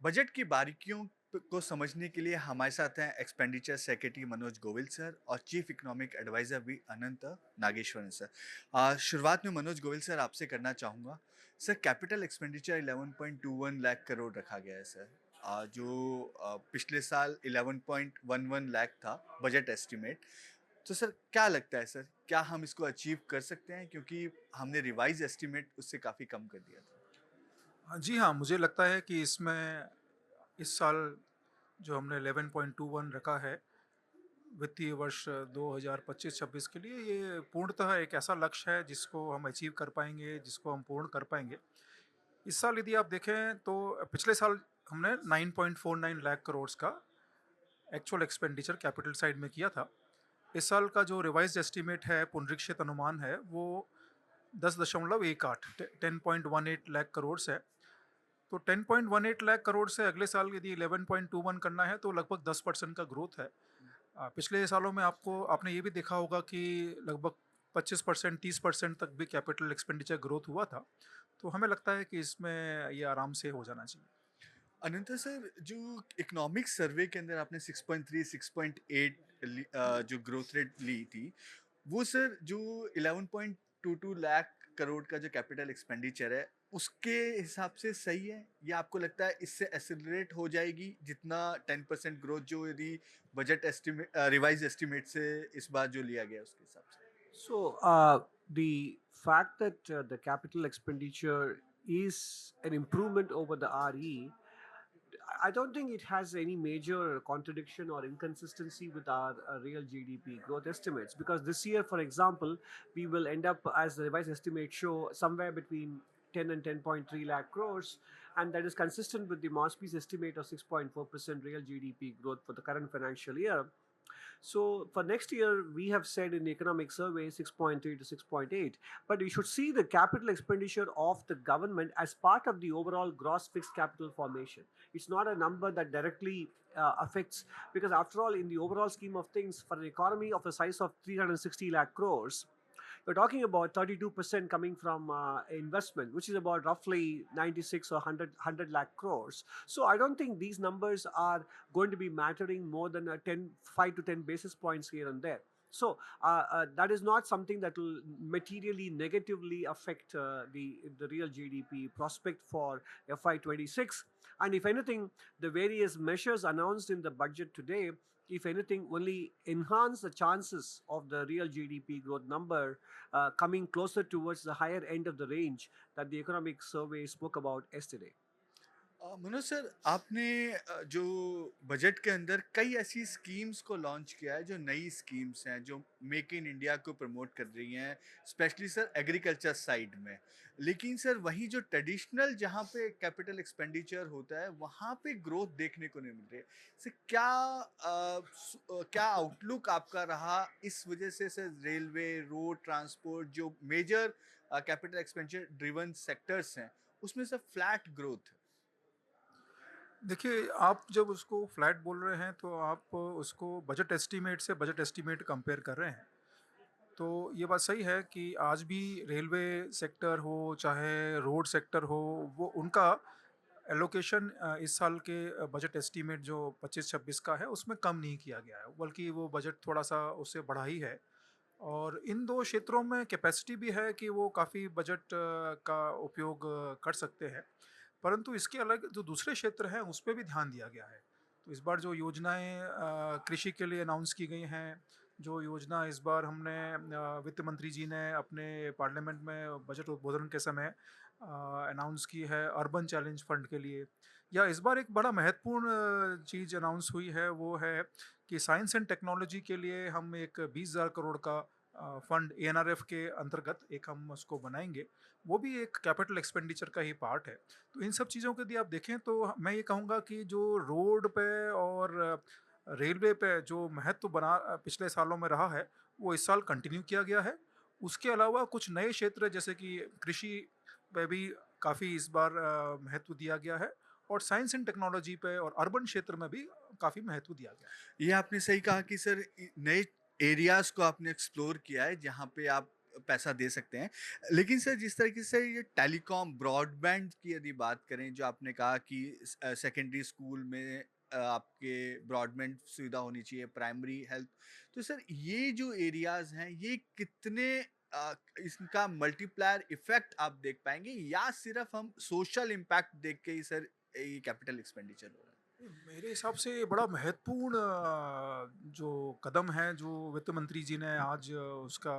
Budget की बारीकियों को समझने के लिए हमारे साथ हैं expenditure secretary Manoj Govil sir और चीफ इकोनॉमिक एडवाइजर भी अनंत नागेश्वरन सर। शुरुआत में मनोज गोविल सर आपसे करना चाहूँगा। Sir, capital expenditure 11.21 lakh crore रखा गया है सर। जो पिछले साल 11.11 लाख था बजट एस्टिमेट। तो सर, क्या लगता है सर, क्या हम इसको अचीव कर सकते हैं, क्योंकि हमने रिवाइज एस्टिमेट उससे काफ़ी कम कर दिया था। जी हाँ, मुझे लगता है कि इसमें इस साल जो हमने 11.21 रखा है वित्तीय वर्ष 2025-26 के लिए, ये पूर्णतः एक ऐसा लक्ष्य है जिसको हम अचीव कर पाएँगे, जिसको हम पूर्ण कर पाएँगे। इस साल यदि आप देखें तो पिछले साल हमने 9.49 लाख करोड़ का एक्चुअल एक्सपेंडिचर कैपिटल साइड में किया था। इस साल का जो रिवाइज़्ड एस्टीमेट है, पुनरीक्षित अनुमान है, वो 10.18 10.18 लाख करोड़ है। तो 10.18 लाख करोड़ से अगले साल यदि 11.21 करना है तो लगभग 10% का ग्रोथ है। पिछले सालों में आपको आपने ये भी देखा होगा कि लगभग 25% 30% तक भी कैपिटल एक्सपेंडिचर ग्रोथ हुआ था। तो हमें लगता है कि इसमें ये आराम से हो जाना चाहिए। अनंतर सर, जो इकोनॉमिक सर्वे के अंदर आपने 6.3 6.8 जो ग्रोथ रेट ली थी, वो सर जो 11.22 लाख करोड़ का जो कैपिटल एक्सपेंडिचर है, उसके हिसाब से सही है, या आपको लगता है इससे एक्सेलरेट हो जाएगी जितना 10% ग्रोथ जो यदि बजट एस्टिमेट रिवाइज एस्टिमेट से इस बार जो लिया गया उसके हिसाब से? The fact that the capital expenditure is an improvement over the RE, I don't think it has any major contradiction or inconsistency with our real GDP growth estimates. Because this year, for example, we will end up, as the revised estimates show, somewhere between 10 and 10.3 lakh crores, and that is consistent with the MOSP's estimate of 6.4% real GDP growth for the current financial year. So for next year, we have said in the economic survey 6.3 to 6.8. But you should see the capital expenditure of the government as part of the overall gross fixed capital formation. It's not a number that directly affects, because after all, in the overall scheme of things, for an economy of the size of 360 lakh crores, we're talking about 32% coming from investment, which is about roughly 96 or 100 lakh crores. So I don't think these numbers are going to be mattering more than 5 to 10 basis points here and there. So that is not something that will materially negatively affect the real GDP prospect for FY26. And if anything, the various measures announced in the budget today, if anything, only enhance the chances of the real GDP growth number coming closer towards the higher end of the range that the economic survey spoke about yesterday. Manoj sir, आपने जो budget के अंदर कई ऐसी schemes को launch किया है जो नई स्कीम्स हैं, जो मेक इन इंडिया को प्रमोट कर रही हैं, स्पेशली सर एग्रीकल्चर साइड में। लेकिन सर, वही जो ट्रेडिशनल जहाँ पे कैपिटल एक्सपेंडिचर होता है, वहाँ पे ग्रोथ देखने को नहीं मिल रही है। सर, क्या आउटलुक आपका रहा इस वजह से सर, रेलवे, रोड ट्रांसपोर्ट जो major capital expenditure driven sectors हैं, उसमें सर फ्लैट ग्रोथ है? देखिए, आप जब उसको फ्लैट बोल रहे हैं तो आप उसको बजट एस्टीमेट कंपेयर कर रहे हैं। तो ये बात सही है कि आज भी रेलवे सेक्टर हो, चाहे रोड सेक्टर हो, वो उनका एलोकेशन इस साल के बजट एस्टीमेट जो 25-26 का है, उसमें कम नहीं किया गया है, बल्कि वो बजट थोड़ा-सा उससे बढ़ा ही है। और इन 2 क्षेत्रों में कैपेसिटी भी है कि वो काफ़ी बजट का उपयोग कर सकते हैं। परंतु इसके अलग जो दूसरे क्षेत्र हैं, उस पे भी ध्यान दिया गया है। तो इस बार जो योजनाएँ कृषि के लिए अनाउंस की गई हैं, जो योजना इस बार हमने वित्त मंत्री जी ने अपने पार्लियामेंट में बजट उद्बोधन के समय अनाउंस की है अर्बन चैलेंज फंड के लिए, या इस बार एक बड़ा महत्वपूर्ण चीज़ अनाउंस हुई है, वो है कि साइंस एंड टेक्नोलॉजी के लिए हम एक 20,000 करोड़ का फंड एएनआरएफ के अंतर्गत एक हम उसको बनाएँगे। वो भी एक कैपिटल एक्सपेंडिचर का ही पार्ट है। तो इन सब चीज़ों को यदि आप देखें तो मैं ये कहूँगा कि जो रोड पे और रेलवे पे जो महत्व पिछले सालों में रहा है, वो इस साल कंटिन्यू किया गया है। उसके अलावा कुछ नए क्षेत्र जैसे कि कृषि पे भी काफ़ी इस बार महत्व दिया गया है, और साइंस एंड टेक्नोलॉजी पे और अर्बन क्षेत्र में भी काफ़ी महत्व दिया गया है। ये आपने सही कहा कि सर, नए एरियाज़ को आपने एक्सप्लोर किया है, जहाँ पे आप पैसा दे सकते हैं। लेकिन सर जिस तरीके से ये टेलीकॉम ब्रॉडबैंड की यदि बात करें, जो आपने कहा कि सेकेंडरी स्कूल में आपके ब्रॉडबैंड सुविधा होनी चाहिए, प्राइमरी हेल्थ, तो सर ये जो एरियाज़ हैं ये कितने इसका मल्टीप्लायर इफ़ेक्ट आप देख पाएँगे, या सिर्फ़ हम सोशल इम्पैक्ट देख के ही सर ये कैपिटल एक्सपेंडिचर हो रहा है? मेरे हिसाब से ये बड़ा महत्वपूर्ण जो कदम है जो वित्त मंत्री जी ने आज उसका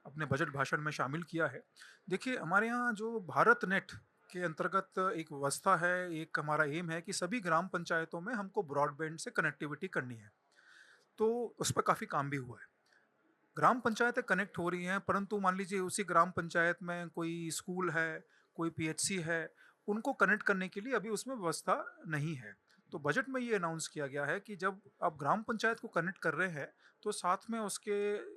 अपने बजट भाषण में शामिल किया है। देखिए हमारे यहाँ जो भारत नेट के अंतर्गत एक व्यवस्था है, एक हमारा एम है कि सभी ग्राम पंचायतों में हमको ब्रॉडबैंड से कनेक्टिविटी करनी है। तो उस पर काफ़ी काम भी हुआ है। ग्राम पंचायतें कनेक्ट हो रही हैं, परंतु मान लीजिए उसी ग्राम पंचायत में कोई स्कूल है, कोई पीएचसी है, उनको कनेक्ट करने के लिए अभी उसमें व्यवस्था नहीं है। तो बजट में ये अनाउंस किया गया है कि जब आप ग्राम पंचायत को कनेक्ट कर रहे हैं, तो साथ में उसके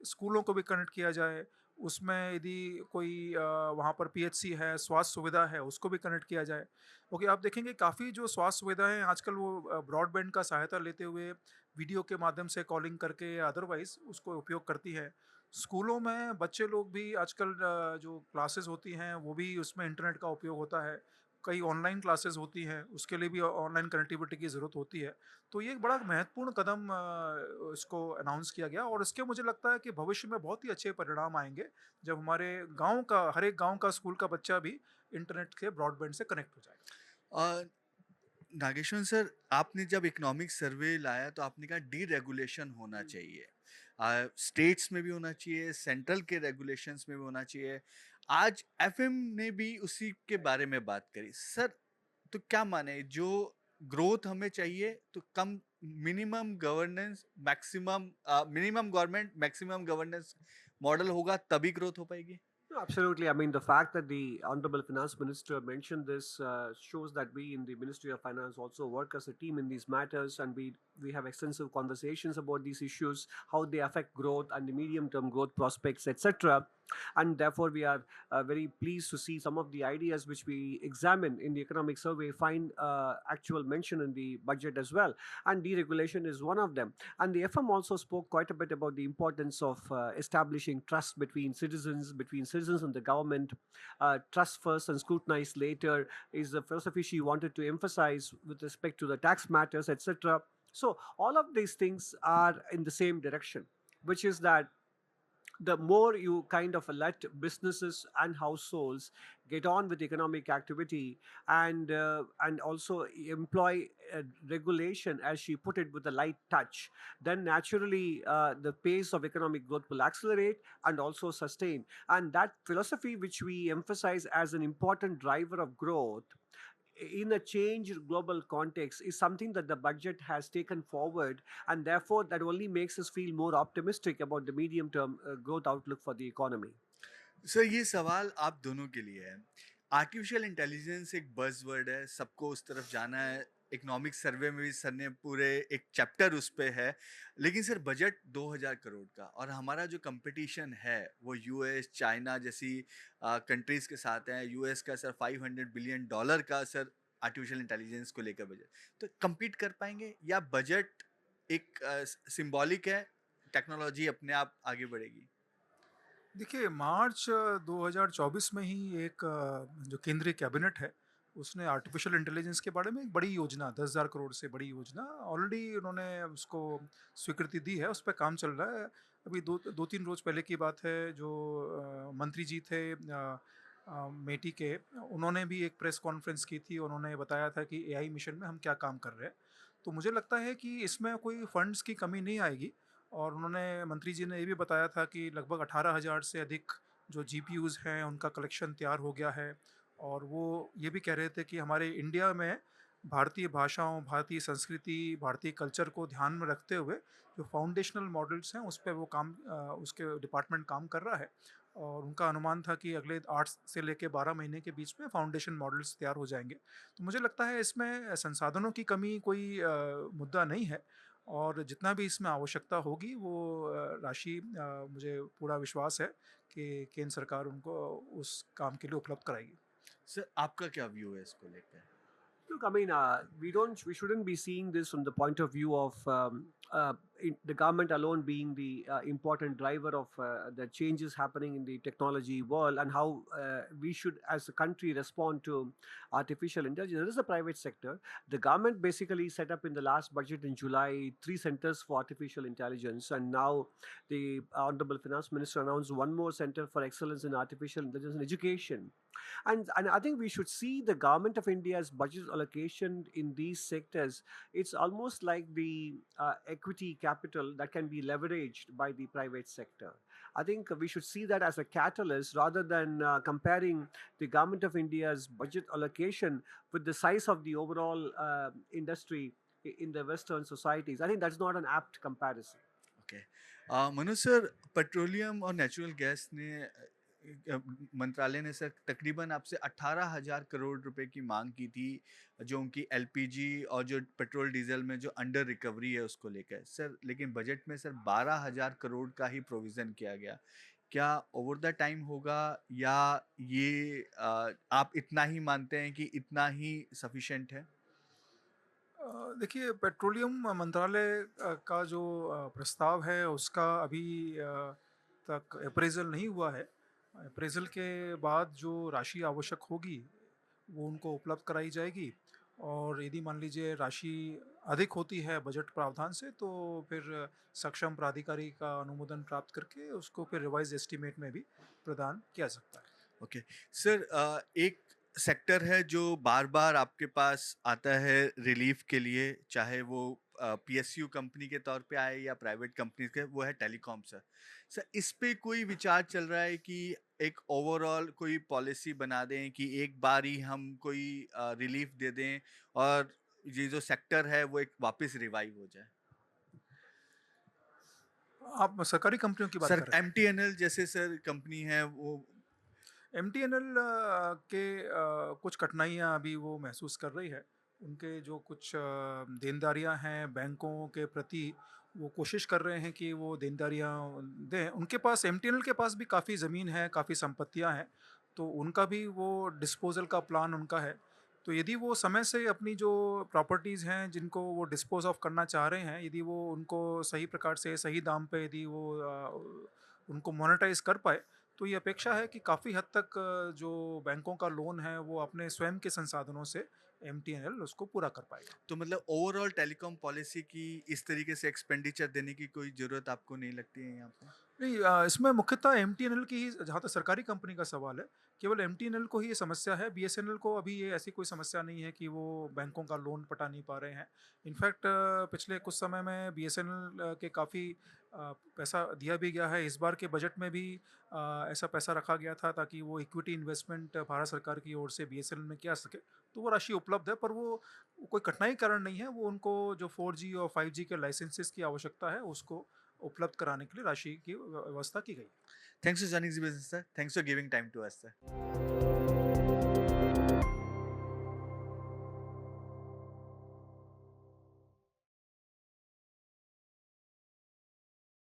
स्कूलों को भी कनेक्ट किया जाए। उसमें यदि कोई वहाँ पर पीएचसी है, स्वास्थ्य सुविधा है, उसको भी कनेक्ट किया जाए। क्योंकि आप देखेंगे काफ़ी जो स्वास्थ्य सुविधाएँ आजकल वो ब्रॉडबैंड का सहायता लेते हुए वीडियो के माध्यम से कॉलिंग करके या अदरवाइज़ उसको उपयोग करती है। स्कूलों में बच्चे लोग भी आजकल जो क्लासेस होती हैं वो भी उसमें इंटरनेट का उपयोग होता है। कई ऑनलाइन क्लासेस होती हैं, उसके लिए भी ऑनलाइन कनेक्टिविटी की ज़रूरत होती है। तो ये एक बड़ा महत्वपूर्ण कदम इसको अनाउंस किया गया और इसके मुझे लगता है कि भविष्य में बहुत ही अच्छे परिणाम आएँगे, जब हमारे गाँव का हर एक गाँव का स्कूल का बच्चा भी इंटरनेट के ब्रॉडबैंड से कनेक्ट हो जाएगा। अ, नागेश्वर सर, आपने जब इकोनॉमिक सर्वे लाया तो आपने कहा डीरेगुलेशन होना चाहिए। स्टेट्स में भी होना चाहिए, सेंट्रल के रेगुलेशंस में भी होना चाहिए। आज एफएम ने भी उसी के बारे में बात करी। सर, तो क्या माने, जो ग्रोथ हमें चाहिए तो कम minimum governance maximum minimum government maximum governance model होगा तभी ग्रोथ हो पाएगी? No, absolutely. I mean, the fact that the Honorable Finance Minister mentioned this shows that we in the Ministry of Finance also work as a team in these matters, and we have extensive conversations about these issues, how they affect growth and the medium-term growth prospects, etc. And therefore, we are very pleased to see some of the ideas which we examine in the economic survey find actual mention in the budget as well. And deregulation is one of them. And the FM also spoke quite a bit about the importance of establishing trust between citizens and the government. Trust first and scrutinize later is the philosophy she wanted to emphasize with respect to the tax matters, etc. So all of these things are in the same direction, which is that the more you kind of let businesses and households get on with economic activity and also employ regulation, as she put it, with a light touch, then naturally the pace of economic growth will accelerate and also sustain. And that philosophy which we emphasize as an important driver of growth in a changed global context is something that the budget has taken forward, and therefore that only makes us feel more optimistic about the medium term growth outlook for the economy. Sir, ये सवाल आप दोनों के लिए है। Artificial intelligence एक buzzword है, सबको उस तरफ जाना है। इकोनॉमिक सर्वे में भी सर ने पूरे एक चैप्टर उस पे है। लेकिन सर बजट 2000 करोड़ का, और हमारा जो कॉम्पिटिशन है वो यूएस, चाइना जैसी कंट्रीज़ के साथ है। यूएस का सर $500 बिलियन का सर आर्टिफ़िशियल इंटेलिजेंस को लेकर बजट। तो कम्पीट कर पाएँगे, या बजट एक सिंबॉलिक है, टेक्नोलॉजी अपने आप आगे बढ़ेगी? देखिए मार्च 2024 में ही एक जो केंद्रीय कैबिनेट है उसने आर्टिफिशियल इंटेलिजेंस के बारे में एक बड़ी योजना 10,000 करोड़ से बड़ी योजना ऑलरेडी उन्होंने उसको स्वीकृति दी है, उस पर काम चल रहा है। अभी दो तीन रोज पहले की बात है, जो मंत्री जी थे मेटी के, उन्होंने भी एक प्रेस कॉन्फ्रेंस की थी। उन्होंने बताया था कि एआई मिशन में हम क्या काम कर रहे हैं। तो मुझे लगता है कि इसमें कोई फंड्स की कमी नहीं आएगी। और उन्होंने मंत्री जी ने ये भी बताया था कि लगभग 18,000 से अधिक जो जीपीयूज़ हैं उनका कलेक्शन तैयार हो गया है। और वो ये भी कह रहे थे कि हमारे इंडिया में भारतीय भाषाओं, भारतीय संस्कृति, भारतीय कल्चर को ध्यान में रखते हुए जो फाउंडेशनल मॉडल्स हैं उस पे वो काम उसके डिपार्टमेंट काम कर रहा है। और उनका अनुमान था कि अगले 8 से लेके 12 महीने के बीच में फाउंडेशन मॉडल्स तैयार हो जाएंगे। तो मुझे लगता है इसमें संसाधनों की कमी कोई मुद्दा नहीं है। और जितना भी इसमें आवश्यकता होगी वो राशि मुझे पूरा विश्वास है कि केंद्र सरकार उनको उस काम के लिए उपलब्ध कराएगी। सर, आपका क्या व्यू है इसको लेकर? Look, I mean, we shouldn't be seeing this from the point of view of the government alone being the important driver of the changes happening in the technology world, and how we should, as a country, respond to artificial intelligence. There is a private sector. The government basically set up in the last budget in July 3 centers for artificial intelligence, and now the Honorable Finance Minister announced one more center for excellence in artificial intelligence in education. And I think we should see the government of India's budget allocation in these sectors. It's almost like the equity capital that can be leveraged by the private sector. I think we should see that as a catalyst rather than comparing the government of India's budget allocation with the size of the overall industry in the Western societies. I think that's not an apt comparison. Okay Manoj sir, petroleum और natural gas ने मंत्रालय ने sir तकरीबन आपसे 18,000 करोड़ रुपए की मांग की थी, जो उनकी एलपीजी और जो पेट्रोल डीजल में जो अंडर रिकवरी है उसको लेकर सर, लेकिन बजट में सर 12,000 करोड़ का ही प्रोविज़न किया गया। क्या ओवर द टाइम होगा, या ये आप इतना ही मानते हैं कि इतना ही सफिशिएंट है? देखिए, पेट्रोलियम मंत्रालय का जो प्रस्ताव है उसका अभी तक अप्रेज़ल नहीं हुआ है। अप्रेज़ल के बाद जो राशि आवश्यक होगी वो उनको उपलब्ध कराई जाएगी, और यदि मान लीजिए राशि अधिक होती है बजट प्रावधान से, तो फिर सक्षम प्राधिकारी का अनुमोदन प्राप्त करके उसको फिर रिवाइज़ एस्टीमेट में भी प्रदान किया जा सकता है। ओके सर, एक सेक्टर है जो बार बार आपके पास आता है रिलीफ के लिए, चाहे वो पीएसयू कंपनी के तौर पे आए या प्राइवेट कंपनी के, वो है टेलीकॉम सर। सर, इस पे कोई विचार चल रहा है कि एक ओवरऑल कोई पॉलिसी बना दें कि एक बार ही हम कोई रिलीफ दे दें और ये जो सेक्टर है वो एक वापस रिवाइव हो जाए? आप सरकारी कंपनियों की बात सर, कर रहे हैं? एमटीएनएल जैसे सर कंपनी है वो। एमटीएनएल के कुछ कठिनाइयाँ अभी वो महसूस कर रही है। उनके जो कुछ देनदारियाँ हैं बैंकों के प्रति, वो कोशिश कर रहे हैं कि वो देनदारियाँ दें। उनके पास, एमटीएनएल के पास भी काफ़ी ज़मीन है, काफ़ी संपत्तियाँ हैं, तो उनका भी वो डिस्पोज़ल का प्लान उनका है। तो यदि वो समय से अपनी जो प्रॉपर्टीज़ हैं जिनको वो डिस्पोज़ ऑफ करना चाह रहे हैं, यदि वो उनको सही प्रकार से सही दाम पे यदि वो उनको मोनेटाइज़ कर पाए, तो ये अपेक्षा है कि काफ़ी हद तक जो बैंकों का लोन है वो अपने स्वयं के संसाधनों से एमटीएनएल उसको पूरा कर पाएगा। तो मतलब ओवरऑल टेलीकॉम पॉलिसी की इस तरीके से एक्सपेंडिचर देने की कोई ज़रूरत आपको नहीं लगती है यहाँ पे? नहीं, इसमें मुख्यतः एमटीएनएल की ही, जहाँ तक सरकारी कंपनी का सवाल है, केवल एमटीएनएल को ही ये समस्या है। बीएसएनएल को अभी ये ऐसी कोई समस्या नहीं है कि वो बैंकों का लोन पटा नहीं पा रहे हैं। इनफैक्ट पिछले कुछ समय में बीएसएनएल के काफ़ी पैसा दिया भी गया है। इस बार के बजट में भी ऐसा पैसा रखा गया था ताकि वो इक्विटी इन्वेस्टमेंट भारत सरकार की ओर से बीएसएनएल में किया सके। तो वो राशि उपलब्ध है, पर वो कोई कठिनाई कारण नहीं है। वो उनको जो 4G और 5G के लाइसेंसेस की आवश्यकता है उसको उपलब्ध कराने के लिए राशि की व्यवस्था की गई। Thanks for joining the business sir. Thanks for giving time to us sir.